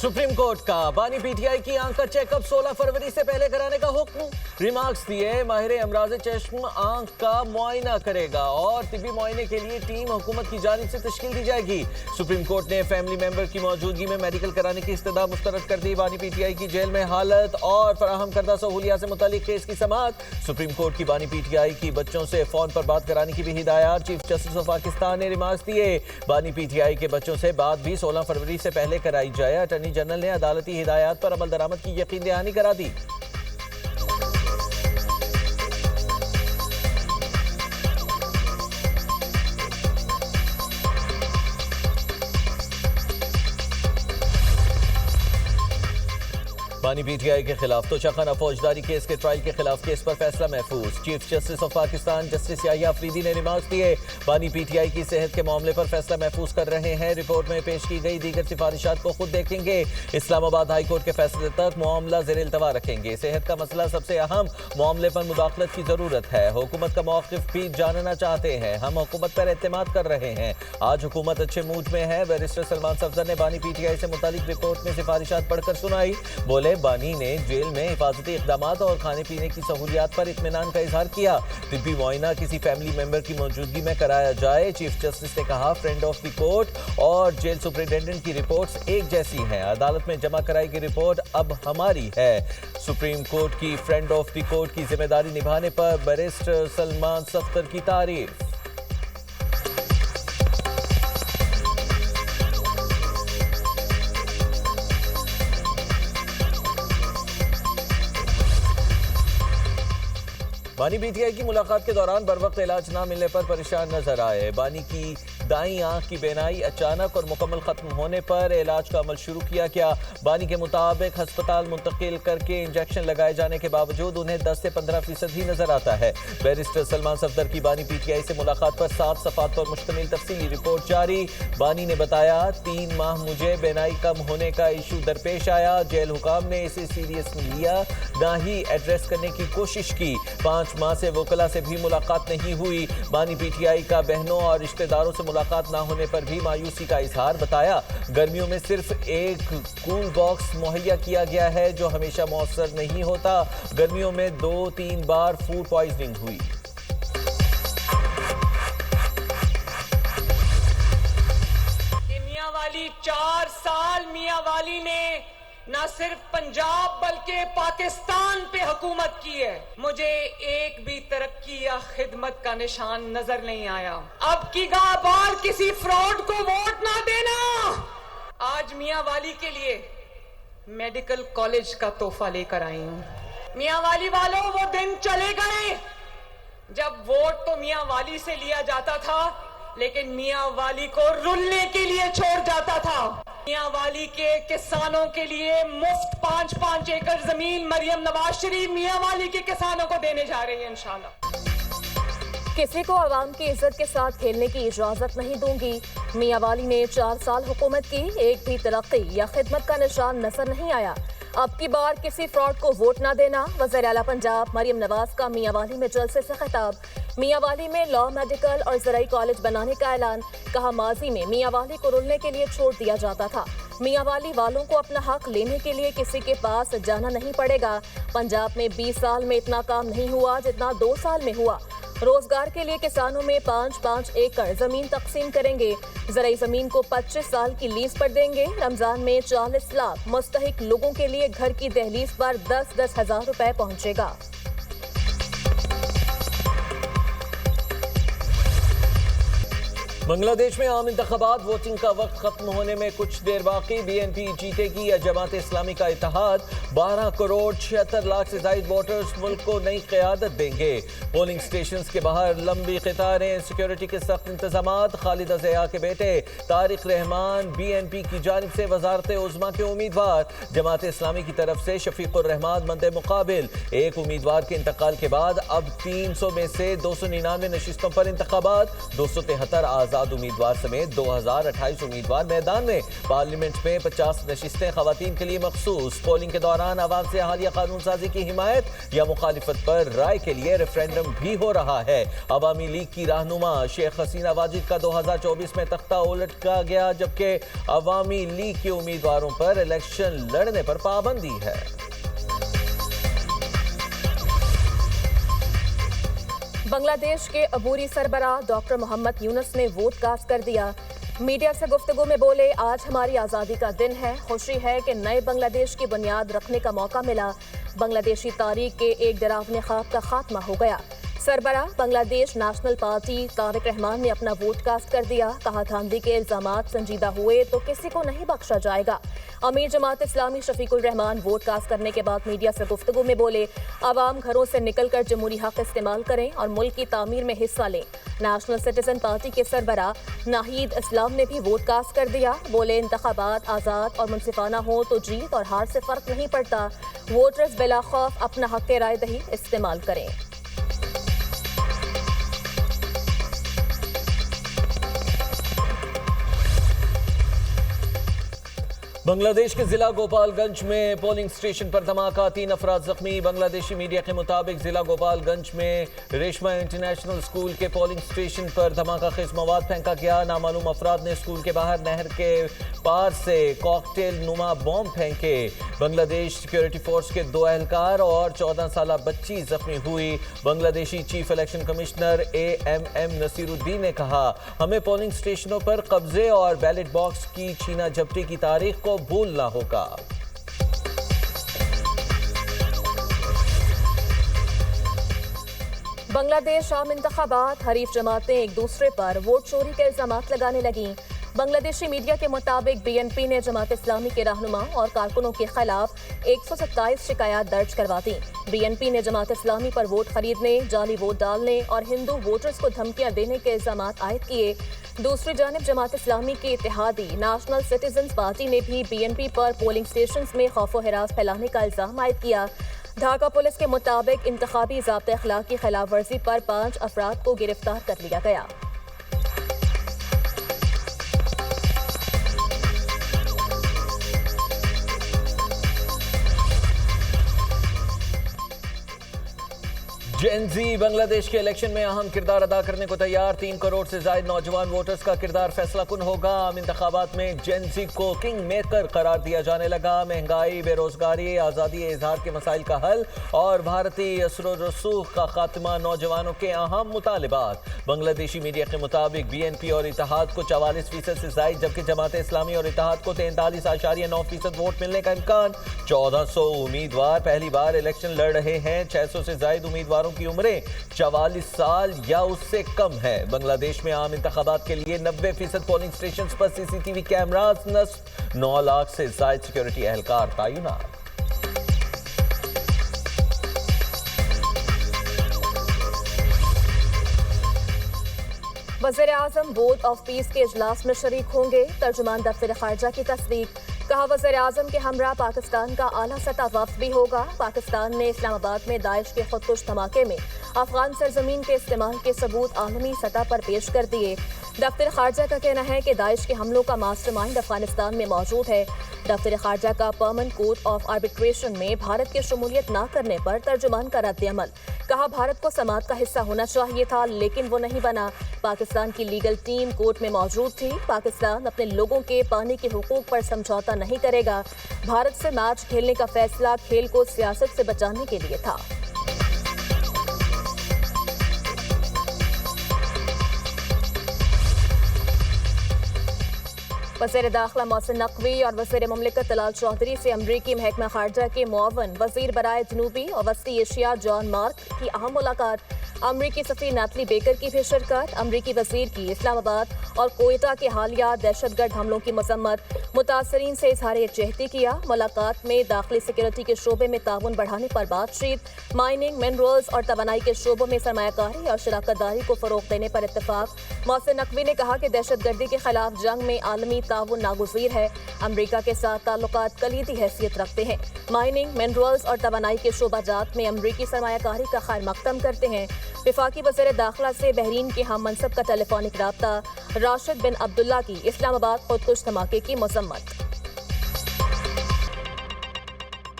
Supreme court का बानी PTI की आंख का चेकअप 16 फरवरी से पहले कराने का हुक्म। रिमार्क्स दिए, माहिर अमराज चश्म आंख का मुआयना करेगा और तिब्बी मुआयने के लिए टीम हुकूमत की जानिब से तश्कील दी जाएगी। सुप्रीम कोर्ट ने फैमिली मेंबर की मौजूदगी में मेडिकल कराने की इस्तदा मुस्तरद कर दी। बानी पीटीआई की जेल में हालत और फराहम करदा सहूलियात से मुतालिक केस की समाअत। सुप्रीम कोर्ट की बानी पीटीआई की बच्चों से फोन पर बात कराने की भी हिदायत। चीफ जस्टिस ऑफ पाकिस्तान ने रिमार्क्स दिए, बानी पीटीआई के बच्चों से बात भी 16 फरवरी से पहले कराई जाए। अटॉर्नी जनरल ने अदालती हिदायत पर अमल दरामद की यकीन दहानी करा दी। बानी पीटीआई के खिलाफ तोशाखाना फौजदारी केस के ट्रायल के खिलाफ केस पर फैसला महफूज। Chief justice of Pakistan justice Yahya Afridi ने रिमार्क्स दिए, बानी पीटीआई की सेहत के मामले पर फैसला महफूज कर रहे हैं। रिपोर्ट में पेश की गई दीगर सिफारिशात को खुद देखेंगे। इस्लामाबाद हाई कोर्ट के फैसले तक मामला ज़ेर इल्तवा रखेंगे। सेहत का मसला सबसे अहम, मामले पर मुदाखलत की जरूरत है। हुकूमत का मौक़िफ़ भी जानना चाहते हैं। हम हुकूमत पर एतमाद कर रहे हैं। आज हुकूमत अच्छे मूड में है। बैरिस्टर सलमान सफदर ने बानी पीटीआई से मुतालिक रिपोर्ट में सिफारिशात पढ़कर सुनाई। बोले, बानी ने जेल में हिफाजती इक़दामात और खाने पीने की सहूलियात पर इत्मीनान का इजहार किया। तिब्बी मुआयना किसी फैमिली मेंबर की मौजूदगी में कराया जाए। चीफ जस्टिस ने कहा, फ्रेंड ऑफ द कोर्ट और जेल सुपरिटेंडेंट की रिपोर्ट्स एक जैसी हैं। अदालत में जमा कराई गई रिपोर्ट अब हमारी है। सुप्रीम कोर्ट की फ्रेंड ऑफ द कोर्ट की जिम्मेदारी निभाने पर बैरिस्टर सलमान सफदर की तारीफ। बानी पीटीआई की मुलाकात के दौरान बर वक्त इलाज ना मिलने पर परेशान नजर आए। बानी की दाईं आंख की बेनाई अचानक और मुकम्मल खत्म होने पर इलाज का अमल शुरू किया गया। बानी के मुताबिक अस्पताल मुंतकिल करके इंजेक्शन लगाए जाने के बावजूद उन्हें 10 से 15% ही नजर आता है। बैरिस्टर सलमान सफदर की बानी पीटीआई से मुलाकात पर 7 सफ़ात पर मुश्तमिल तफसीली रिपोर्ट जारी। बानी ने बताया, 3 माह मुझे बेनाई कम होने का इशू दरपेश आया। जेल हुकाम ने इसे सीरियस लिया, ना ही एड्रेस करने की कोशिश की। 5 माह से वकला से भी मुलाकात नहीं हुई। बानी पीटीआई का बहनों और रिश्तेदारों से मुलाकात ना होने पर भी मायूसी का इजहार। बताया, गर्मियों में सिर्फ एक कूल बॉक्स मुहैया किया गया है जो हमेशा मौसर नहीं होता। गर्मियों में 2-3 बार फूड पॉइजनिंग हुई। मियां वाली 4 साल मियां वाली ने न सिर्फ पंजाब बल्कि पाकिस्तान पे हुकूमत की है। मुझे एक भी तरक्की या खिदमत का निशान नजर नहीं आया। अब की बार किसी फ्रॉड को वोट ना देना। आज मियां वाली के लिए मेडिकल कॉलेज का तोहफा लेकर आई हूं। मियां वाली वालों, वो दिन चले गए जब वोट तो मियां वाली से लिया जाता था लेकिन मियां वाली को रुलने के लिए छोड़ जाता था। मियां वाली के किसानों के लिए मुफ्त 5-5 एकड़ जमीन मरियम नवाज शरीफ मियां वाली के किसानों को देने जा रही है इंशाल्लाह। किसी को आवाम की इज्जत के साथ खेलने की इजाजत नहीं दूंगी। मियां वाली ने 4 साल हुकूमत की, एक भी तरक्की या खिदमत का निशान नजर नहीं आया। अब की बार किसी फ्रॉड को वोट ना देना। वज़ीर आला पंजाब मरियम नवाज का मियां वाली में जलसे से खिताब। मियां वाली में लॉ, मेडिकल और ज़राई कॉलेज बनाने का ऐलान। कहा, माजी में मियां वाली को रुलने के लिए छोड़ दिया जाता था। मियां वाली वालों को अपना हक लेने के लिए किसी के पास जाना नहीं पड़ेगा। पंजाब में 20 साल में इतना काम नहीं हुआ जितना 2 साल में हुआ। रोजगार के लिए किसानों में 5-5 एकड़ जमीन तकसीम करेंगे। ज़राई जमीन को 25 साल की लीज पर देंगे। रमजान में 40 लाख मुस्तहिक लोगों के लिए घर की दहलीज पर 10-10 हजार रुपए पहुंचेगा। बांग्लादेश में आम इंतखाबात, वोटिंग का वक्त खत्म होने में कुछ देर बाकी। बीएनपी जीतेगी या जमात इस्लामी का इत्तेहाद। 12 करोड़ 76 लाख से ज्यादा वोटर्स मुल्क को नई क़यादत देंगे। पोलिंग स्टेशंस के बाहर लंबी कतारें, सिक्योरिटी के सख्त इंतजामात। खालिदा ज़िया के बेटे तारिक रहमान बीएनपी की जानिब से वजारत उज़्मा के उम्मीदवार। जमात इस्लामी की तरफ से शफीकुर रहमान मंदे मुकाबिल। एक उम्मीदवार के इंतकाल के बाद अब 300 में से 299 नशिस्तों पर इंतखाबात। 273 आज़ाद آزاد امیدوار سمیت 2028 امیدوار میدان میں۔ پارلیمنٹ میں 50 نشستیں خواتین کے لیے مخصوص۔ پولنگ کے دوران عوام سے حالیہ قانون سازی کی حمایت یا مخالفت پر رائے کے لیے ریفرینڈم بھی ہو رہا ہے۔ عوامی لیگ کی رہنما شیخ حسینہ واجد کا 2024 میں تختہ الٹا گیا، جبکہ عوامی لیگ کے امیدواروں پر الیکشن لڑنے پر پابندی ہے۔ بنگلہ دیش کے عبوری سربراہ ڈاکٹر محمد یونس نے ووٹ کاسٹ کر دیا۔ میڈیا سے گفتگو میں بولے، آج ہماری آزادی کا دن ہے، خوشی ہے کہ نئے بنگلہ دیش کی بنیاد رکھنے کا موقع ملا۔ بنگلہ دیشی تاریخ کے ایک ڈراونے خواب کا خاتمہ ہو گیا۔ سربراہ بنگلہ دیش نیشنل پارٹی طارق رحمان نے اپنا ووٹ کاسٹ کر دیا۔ کہا دھاندلی کے الزامات سنجیدہ ہوئے تو کسی کو نہیں بخشا جائے گا۔ امیر جماعت اسلامی شفیق الرحمان ووٹ کاسٹ کرنے کے بعد میڈیا سے گفتگو میں بولے، عوام گھروں سے نکل کر جمہوری حق استعمال کریں اور ملک کی تعمیر میں حصہ لیں۔ نیشنل سٹیزن پارٹی کے سربراہ ناہید اسلام نے بھی ووٹ کاسٹ کر دیا۔ بولے، انتخابات آزاد اور منصفانہ ہوں تو جیت اور ہار سے فرق نہیں پڑتا۔ ووٹرز بلا خوف اپنا حق رائے دہی استعمال کریں۔ بنگلہ دیش کے ضلع گوپال گنج میں پولنگ سٹیشن پر دھماکہ، 3 افراد زخمی۔ بنگلہ دیشی میڈیا کے مطابق ضلع گوپال گنج میں ریشما انٹرنیشنل اسکول کے پولنگ سٹیشن پر دھماکہ خیز مواد پھینکا گیا۔ نامعلوم افراد نے اسکول کے باہر نہر کے پار سے کوکٹیل نما بم پھینکے۔ بنگلہ دیش سیکیورٹی فورس کے 2 اہلکار اور 14 سالہ بچی زخمی ہوئی۔ Bangladeshi chief election commissioner AMM Nasiruddin نے کہا، ہمیں پولنگ سٹیشنوں پر قبضے اور بیلٹ باکس کی چھینا جھپٹی کی تاریخ کو بھولنا ہوگا۔ بنگلہ دیش عام انتخابات، حریف جماعتیں ایک دوسرے پر ووٹ چوری کے الزامات لگانے لگیں۔ بنگلہ دیشی میڈیا کے مطابق BNP نے جماعت اسلامی کے رہنما اور کارکنوں کے خلاف 127 شکایات درج کروا دیں۔ BNP نے جماعت اسلامی پر ووٹ خریدنے، جعلی ووٹ ڈالنے اور ہندو ووٹرز کو دھمکیاں دینے کے الزامات عائد کیے۔ دوسری جانب جماعت اسلامی کی اتحادی نیشنل سٹیزنز پارٹی نے بھی BNP پر پولنگ سٹیشنز میں خوف و ہراس پھیلانے کا الزام عائد کیا۔ ڈھاکہ پولیس کے مطابق انتخابی ضابطۂ اخلاق کی خلاف ورزی پر 5 افراد کو گرفتار کر لیا گیا۔ جین زی بنگلہ دیش کے الیکشن میں اہم کردار ادا کرنے کو تیار۔ 3 کروڑ سے زائد نوجوان ووٹرز کا کردار فیصلہ کن ہوگا۔ عام انتخابات میں جین زی کو کنگ میکر قرار دیا جانے لگا۔ مہنگائی، بے روزگاری، آزادی اظہار کے مسائل کا حل اور بھارتی اثر و رسوخ کا خاتمہ نوجوانوں کے اہم مطالبات۔ بنگلہ دیشی میڈیا کے مطابق BNP اور اتحاد کو 44% سے زائد، جبکہ جماعت اسلامی اور اتحاد کو 43.9% ووٹ ملنے کا امکان۔ 1400 امیدوار پہلی بار الیکشن لڑ رہے ہیں۔ 600 سے زائد امیدواروں کی عمریں 44 سال یا اس سے کم ہے۔ بنگلہ دیش میں عام انتخابات کے لیے 90% پولنگ سٹیشنز پر CCTV کیمراز نصب، 9 لاکھ سے زائد سیکیورٹی اہلکار تعینات۔ وزیر اعظم بورڈ آف پیس کے اجلاس میں شریک ہوں گے، ترجمان دفتر خارجہ کی تصدیق۔ کہا، وزیر اعظم کے ہمراہ پاکستان کا اعلیٰ سطح وفد بھی ہوگا۔ پاکستان نے اسلام آباد میں داعش کے خودکش دھماکے میں افغان سرزمین کے استعمال کے ثبوت عالمی سطح پر پیش کر دیے۔ دفتر خارجہ کا کہنا ہے کہ داعش کے حملوں کا ماسٹر مائنڈ افغانستان میں موجود ہے۔ دفتر خارجہ کا پرمننٹ کورٹ آف آربیٹریشن میں بھارت کی شمولیت نہ کرنے پر ترجمان کا رد عمل۔ کہا، بھارت کو سماعت کا حصہ ہونا چاہیے تھا لیکن وہ نہیں بنا۔ پاکستان کی لیگل ٹیم کورٹ میں موجود تھی۔ پاکستان اپنے لوگوں کے پانی کے حقوق پر سمجھوتا نہیں کرے گا۔ بھارت سے میچ کھیلنے کا فیصلہ کھیل کو سیاست سے بچانے کے لیے تھا۔ وزیر داخلہ محسن نقوی اور وزیر مملکت طلال چودھری سے امریکی محکمہ خارجہ کے معاون وزیر برائے جنوبی اور وسطی ایشیا جان مارک کی اہم ملاقات۔ امریکی سفیر نیتلی بیکر کی بھی شرکت۔ امریکی وزیر کی اسلام آباد اور کوئٹہ کے حالیہ دہشت گرد حملوں کی مذمت، متاثرین سے اظہار یکجہتی کیا۔ ملاقات میں داخلی سیکورٹی کے شعبے میں تعاون بڑھانے پر بات چیت، مائننگ، منرلز اور توانائی کے شعبوں میں سرمایہ کاری اور شراکت داری کو فروغ دینے پر اتفاق۔ محسن نقوی نے کہا کہ دہشت گردی کے خلاف جنگ میں عالمی تعاون ناگزیر ہے۔ امریکہ کے ساتھ تعلقات کلیدی حیثیت رکھتے ہیں۔ مائننگ، منرلز اور توانائی کے شعبہ جات میں امریکی سرمایہ کاری کا خیر مقدم کرتے ہیں۔ वफाकी वज़ीर दाखिला से बहरीन के हम मनसब का टेलीफोनिक राब्ता, राशिद बिन अब्दुल्ला की इस्लामाबाद खुदकुश धमाके की मजम्मत।